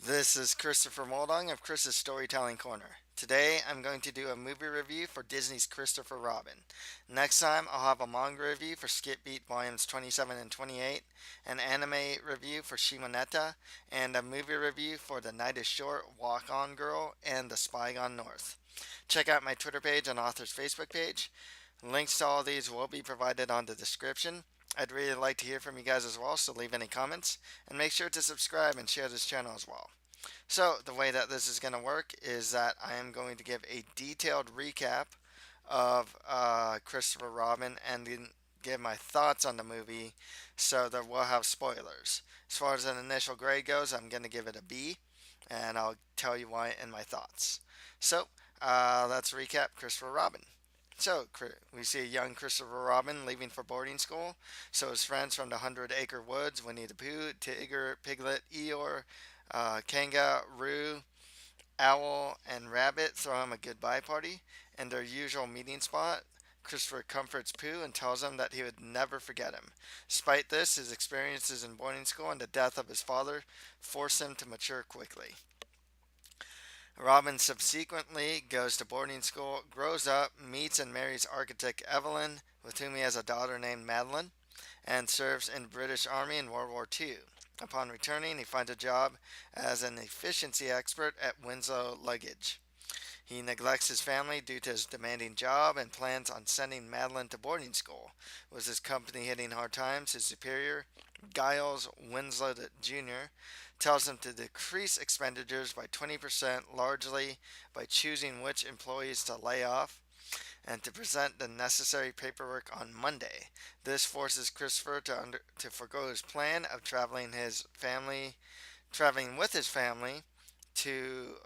This is Christopher Moldong of Chris's Storytelling Corner. Today I'm going to do a movie review for Disney's Christopher Robin. Next time I'll have a manga review for Skip Beat Volumes 27 and 28, an anime review for Shimoneta, and a movie review for The Night is Short, Walk On Girl, and The Spy Gone North. Check out my Twitter page and author's Facebook page. Links to all these will be provided on the description. I'd really like to hear from you guys as well, so leave any comments and make sure to subscribe and share this channel as well. So, the way that this is going to work is that I am going to give a detailed recap of Christopher Robin and then give my thoughts on the movie so that we'll have spoilers. As far as an initial grade goes, I'm going to give it a B, and I'll tell you why in my thoughts. So, let's recap Christopher Robin. So, we see a young Christopher Robin leaving for boarding school. So, his friends from the Hundred Acre Woods, Winnie-the-Pooh, Tigger, Piglet, Eeyore, Kanga, Roo, Owl, and Rabbit throw him a goodbye party. In their usual meeting spot, Christopher comforts Pooh and tells him that he would never forget him. Despite this, his experiences in boarding school and the death of his father force him to mature quickly. Robin subsequently goes to boarding school, grows up, meets and marries architect Evelyn, with whom he has a daughter named Madeline, and serves in the British Army in World War II. Upon returning, he finds a job as an efficiency expert at Winslow Luggage. He neglects his family due to his demanding job and plans on sending Madeline to boarding school. With his company hitting hard times, his superior, Giles Winslow Jr., tells him to decrease expenditures by 20%, largely by choosing which employees to lay off and to present the necessary paperwork on Monday. This forces Christopher to forego his plan of traveling with his family to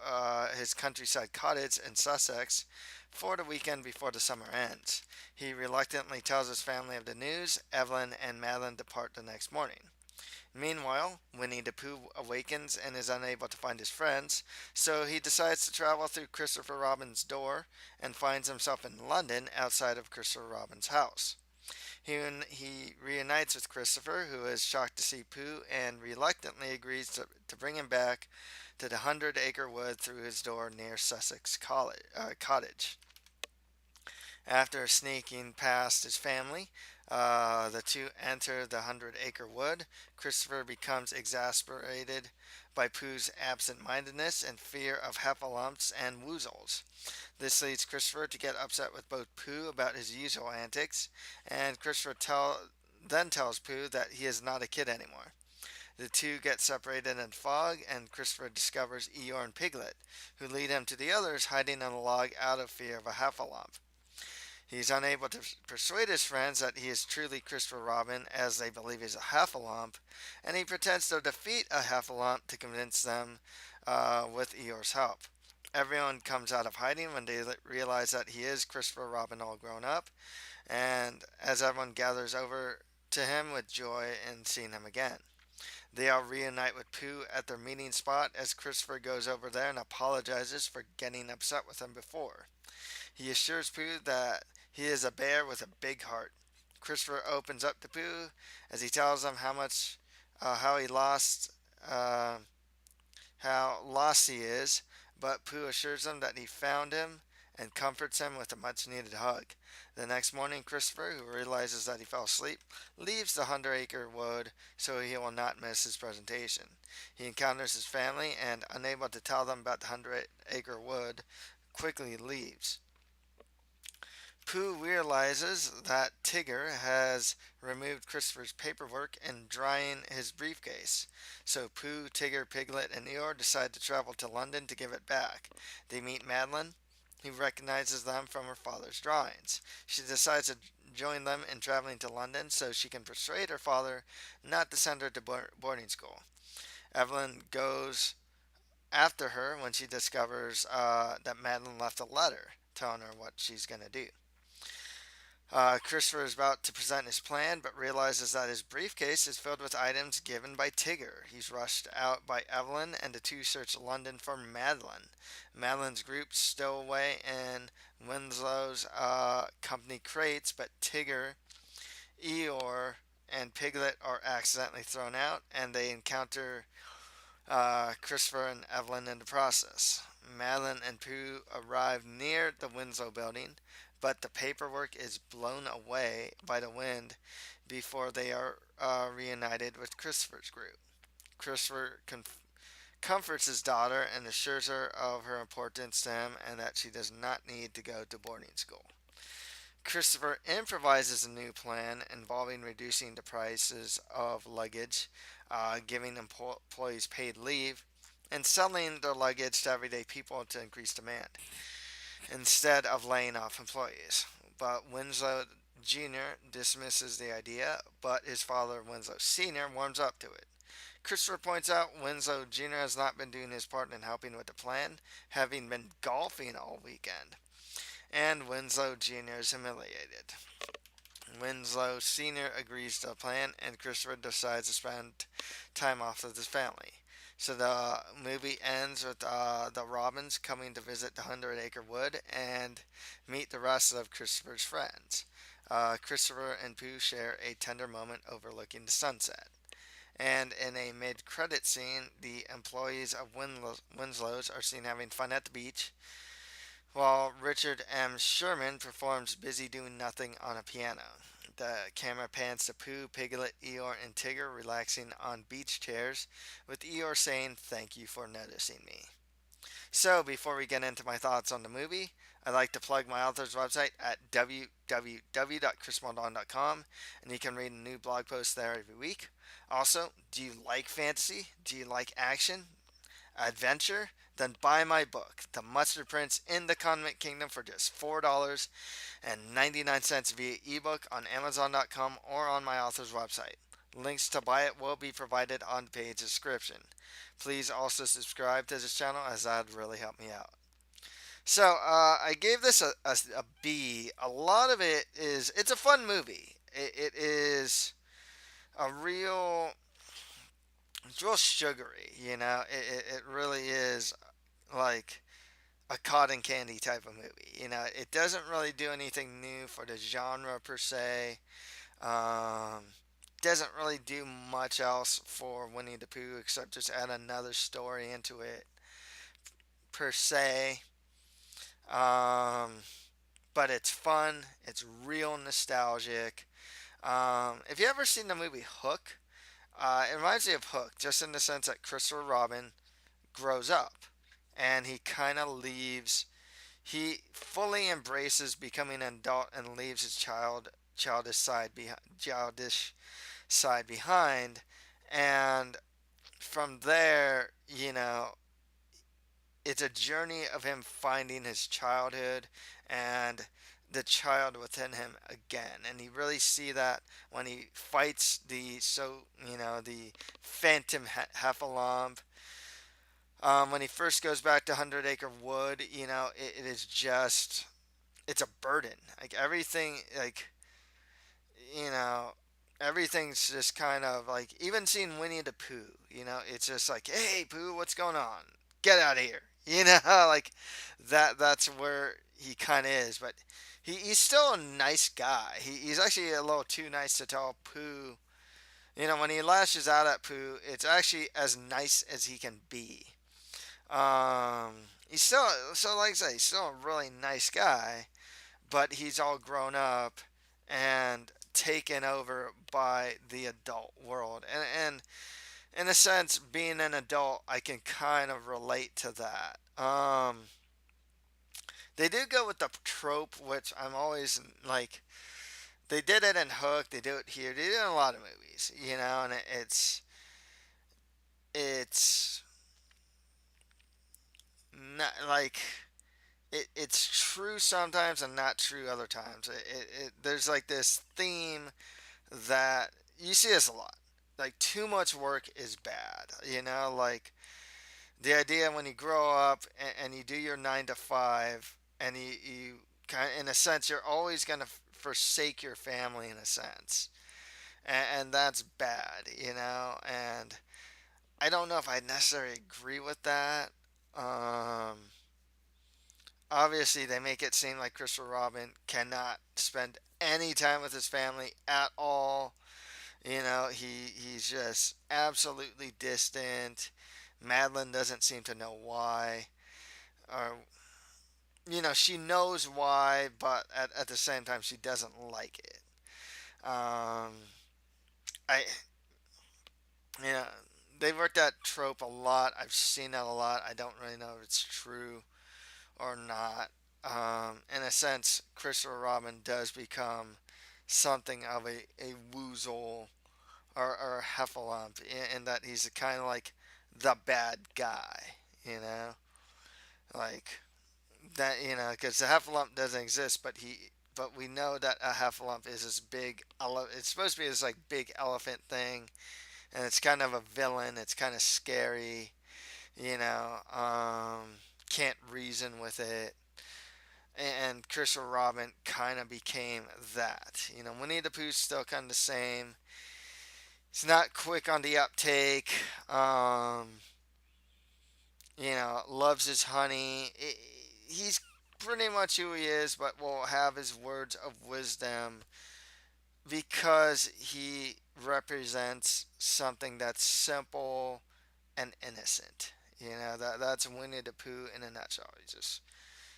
his countryside cottage in Sussex for the weekend before the summer ends. He reluctantly tells his family of the news. Evelyn and Madeline depart the next morning. Meanwhile, Winnie-the-Pooh awakens and is unable to find his friends, so he decides to travel through Christopher Robin's door and finds himself in London outside of Christopher Robin's house. He reunites with Christopher, who is shocked to see Pooh and reluctantly agrees to bring him back to the Hundred Acre Wood through his door near Sussex Cottage. After sneaking past his family, the two enter the Hundred Acre Wood. Christopher becomes exasperated by Pooh's absent mindedness and fear of heffalumps and woozles. This leads Christopher to get upset with both Pooh about his usual antics, and then tells Pooh that he is not a kid anymore. The two get separated in fog, and Christopher discovers Eeyore and Piglet, who lead him to the others hiding in a log out of fear of a heffalump. He is unable to persuade his friends that he is truly Christopher Robin, as they believe he's a heffalump, and he pretends to defeat a heffalump to convince them with Eeyore's help. Everyone comes out of hiding when they realize that he is Christopher Robin all grown up, and as everyone gathers over to him with joy in seeing him again. They all reunite with Pooh at their meeting spot as Christopher goes over there and apologizes for getting upset with him before. He assures Pooh that he is a bear with a big heart. Christopher opens up to Pooh as he tells him how he lost, uh, how lost he is, but Pooh assures him that he found him and comforts him with a much needed hug. The next morning, Christopher, who realizes that he fell asleep, leaves the Hundred Acre Wood so he will not miss his presentation. He encounters his family and, unable to tell them about the Hundred Acre Wood, quickly leaves. Pooh realizes that Tigger has removed Christopher's paperwork and drying his briefcase. So Pooh, Tigger, Piglet, and Eeyore decide to travel to London to give it back. They meet Madeline, who recognizes them from her father's drawings. She decides to join them in traveling to London so she can persuade her father not to send her to boarding school. Evelyn goes after her when she discovers that Madeline left a letter telling her what she's going to do. Christopher is about to present his plan, but realizes that his briefcase is filled with items given by Tigger. He's rushed out by Evelyn, and the two search London for Madeline. Madeline's group stow away in Winslow's company crates, but Tigger, Eeyore, and Piglet are accidentally thrown out, and they encounter Christopher and Evelyn in the process. Madeline and Pooh arrive near the Winslow building, but the paperwork is blown away by the wind before they are reunited with Christopher's group. Christopher comforts his daughter and assures her of her importance to him and that she does not need to go to boarding school. Christopher improvises a new plan involving reducing the prices of luggage, giving employees paid leave, and selling their luggage to everyday people to increase demand instead of laying off employees. But Winslow Jr. dismisses the idea, but his father, Winslow Sr., warms up to it. Christopher points out Winslow Jr. has not been doing his part in helping with the plan, having been golfing all weekend. And Winslow Jr. is humiliated. Winslow Sr. agrees to a plan, and Christopher decides to spend time off with his family. So the movie ends with the Robins coming to visit the Hundred Acre Wood and meet the rest of Christopher's friends. Christopher and Pooh share a tender moment overlooking the sunset. And in a mid credit scene, the employees of Winslow's are seen having fun at the beach, while Richard M. Sherman performs Busy Doing Nothing on a piano. The camera pans to Pooh, Piglet, Eeyore, and Tigger relaxing on beach chairs, with Eeyore saying, "Thank you for noticing me." So, before we get into my thoughts on the movie, I'd like to plug my author's website at www.chrismaldon.com, and you can read a new blog post there every week. Also, do you like fantasy? Do you like action? Adventure? Then buy my book, The Mustard Prince in the Convict Kingdom, for just $4.99 via ebook on Amazon.com or on my author's website. Links to buy it will be provided on the page description. Please also subscribe to this channel, as that'd really help me out. So I gave this a B. A lot of it's a fun movie. It is a real, it's real sugary, you know. It really is like a cotton candy type of movie. You know, it doesn't really do anything new for the genre per se. Um, doesn't really do much else for Winnie the Pooh except just add another story into it per se. Um, but it's fun. It's real nostalgic. If you ever seen the movie Hook, it reminds me of Hook, just in the sense that Christopher Robin grows up and he kind of leaves. He fully embraces becoming an adult and leaves his childish side behind, and from there, you know, it's a journey of him finding his childhood and the child within him again. And you really see that when he fights the phantom heffalump. When he first goes back to Hundred Acre Wood, you know, it is just, it's a burden. Like everything, like, you know, everything's just kind of like, even seeing Winnie the Pooh, you know, it's just like, hey, Pooh, what's going on? Get out of here. You know, like that's where he kind of is. But he's still a nice guy. He's actually a little too nice to tell Pooh. You know, when he lashes out at Pooh, it's actually as nice as he can be. He's still, so like I say, he's still a really nice guy, but he's all grown up and taken over by the adult world. And in a sense, being an adult, I can kind of relate to that. They do go with the trope, which I'm always like, they did it in Hook, they do it here, they do it in a lot of movies, you know, and it's not like, it's true sometimes and not true other times. There's like this theme that you see this a lot. Like too much work is bad. You know, like the idea when you grow up and you do your 9 to 5 and you kind of, in a sense, you're always going to forsake your family in a sense. And that's bad, you know. And I don't know if I necessarily agree with that. Um, Obviously, they make it seem like Christopher Robin cannot spend any time with his family at all. You know, he's just absolutely distant. Madeline doesn't seem to know why, or she knows why, but at the same time she doesn't like it. Um, I yeah, they've worked that trope a lot. I've seen that a lot. I don't really know if it's true or not. In a sense, Christopher Robin does become something of a woozle or a heffalump in that he's kind of like the bad guy, you know? Like, that, because the heffalump doesn't exist, but we know that a heffalump is this it's supposed to be this like big elephant thing, and it's kind of a villain. It's kind of scary, you know. Can't reason with it, and Christopher Robin kind of became that. Winnie the Pooh's still kind of the same. He's not quick on the uptake. Loves his honey. He's pretty much who he is, but will have his words of wisdom because he represents something that's simple and innocent. That's Winnie the Pooh in a nutshell.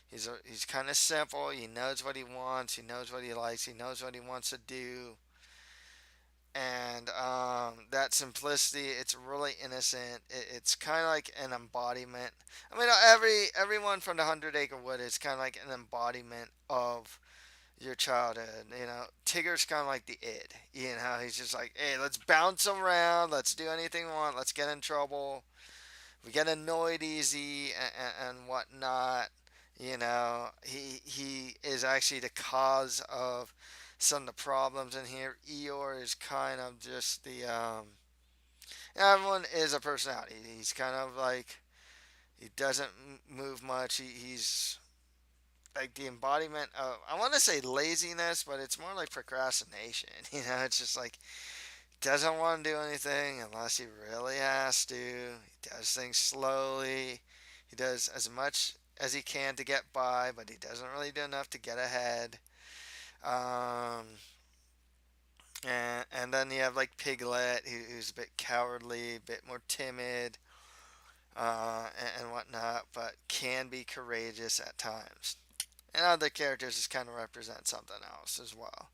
He's kind of simple. He knows what he wants. He knows what he likes. He knows what he wants to do. And that simplicity, it's really innocent. It's kind of like an embodiment. I mean, everyone from the Hundred Acre Wood is kind of like an embodiment of your childhood. Tigger's kind of like the id. He's just like, hey, let's bounce around. Let's do anything we want. Let's get in trouble. We get annoyed easy and whatnot. He is actually the cause of some of the problems in here. Eeyore is kind of just the everyone is a personality. He's kind of like he doesn't move much. He's like the embodiment of, I want to say laziness, but it's more like procrastination. It's just like doesn't want to do anything unless he really has to. He does things slowly. He does as much as he can to get by, but he doesn't really do enough to get ahead. Um, and then you have like Piglet, who's a bit cowardly, a bit more timid, and whatnot, but can be courageous at times. And other characters just kind of represent something else as well.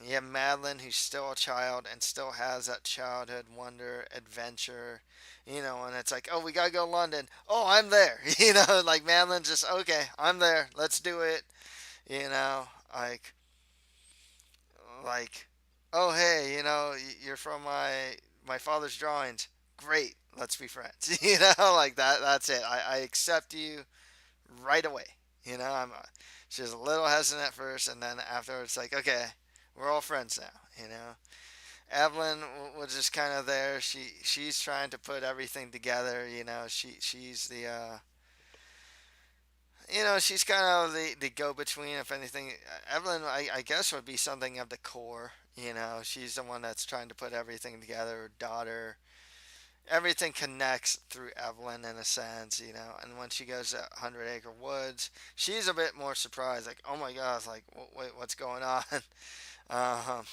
You have Madeline, who's still a child and still has that childhood wonder, adventure. And it's like, oh, we gotta go to London. Oh, I'm there. Like Madeline's just okay. I'm there. Let's do it. You know, like, like, oh, hey, you're from my father's drawings. Great. Let's be friends. Like that. That's it. I accept you right away. She's a little hesitant at first, and then afterwards, like, okay, we're all friends now. Evelyn was just kind of there. She's trying to put everything together. She's the she's kind of the go between. If anything, Evelyn, I guess, would be something of the core. She's the one that's trying to put everything together. Her daughter, everything connects through Evelyn in a sense, And when she goes to Hundred Acre Woods, she's a bit more surprised, like, oh my gosh, like, wait, what's going on, um,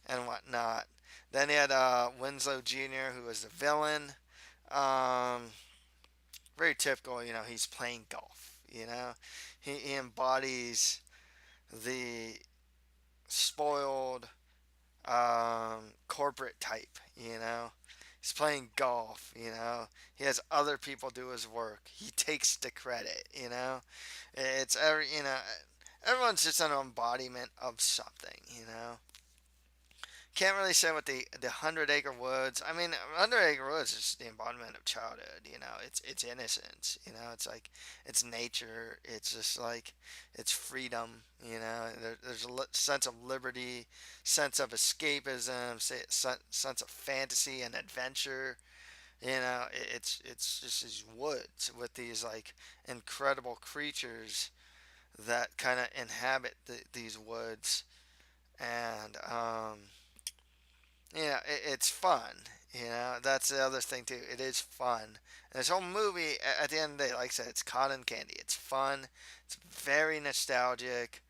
and whatnot. Then he had Winslow Jr., who was the villain. Um, Very typical, he's playing golf. He embodies the spoiled corporate type. He's playing golf. He has other people do his work. He takes the credit. It's everyone's just an embodiment of something. Can't really say what the Hundred Acre Woods. I mean, Hundred Acre Woods is the embodiment of childhood. It's innocence. It's like it's nature. It's just like it's freedom. There's a sense of liberty, sense of escapism, sense of fantasy and adventure. It's just these woods with these like incredible creatures that kind of inhabit these woods, and it's fun. That's the other thing too. It is fun. And this whole movie, at the end of the day, like I said, it's cotton candy. It's fun. It's very nostalgic.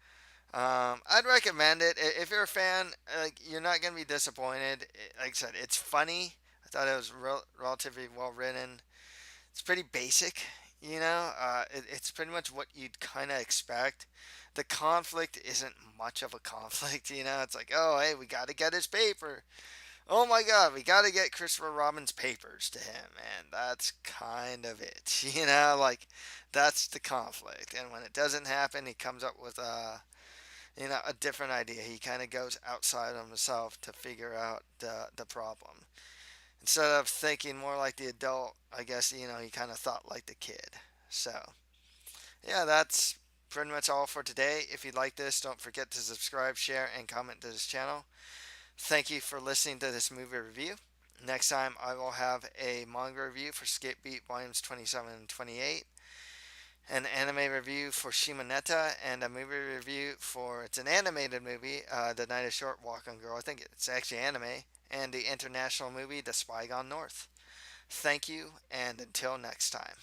I'd recommend it if you're a fan. Like you're not gonna be disappointed. Like I said, it's funny. thought it was relatively well written. It's pretty basic, you know. It's pretty much what you'd kind of expect. The conflict isn't much of a conflict, you know. It's like, oh, hey, we got to get his paper. Oh my God, we got to get Christopher Robin's papers to him, and that's kind of it, you know. Like, that's the conflict, and when it doesn't happen, he comes up with a different idea. He kind of goes outside of himself to figure out the problem. Instead of thinking more like the adult, I guess, he kind of thought like the kid. So, yeah, that's pretty much all for today. If you like this, don't forget to subscribe, share, and comment to this channel. Thank you for listening to this movie review. Next time, I will have a manga review for Skip Beat Volumes 27 and 28, an anime review for Shimoneta, and a movie review for, it's an animated movie, The Night is Short, Walk on Girl. I think it's actually anime, and the international movie, The Spy Gone North. Thank you, and until next time.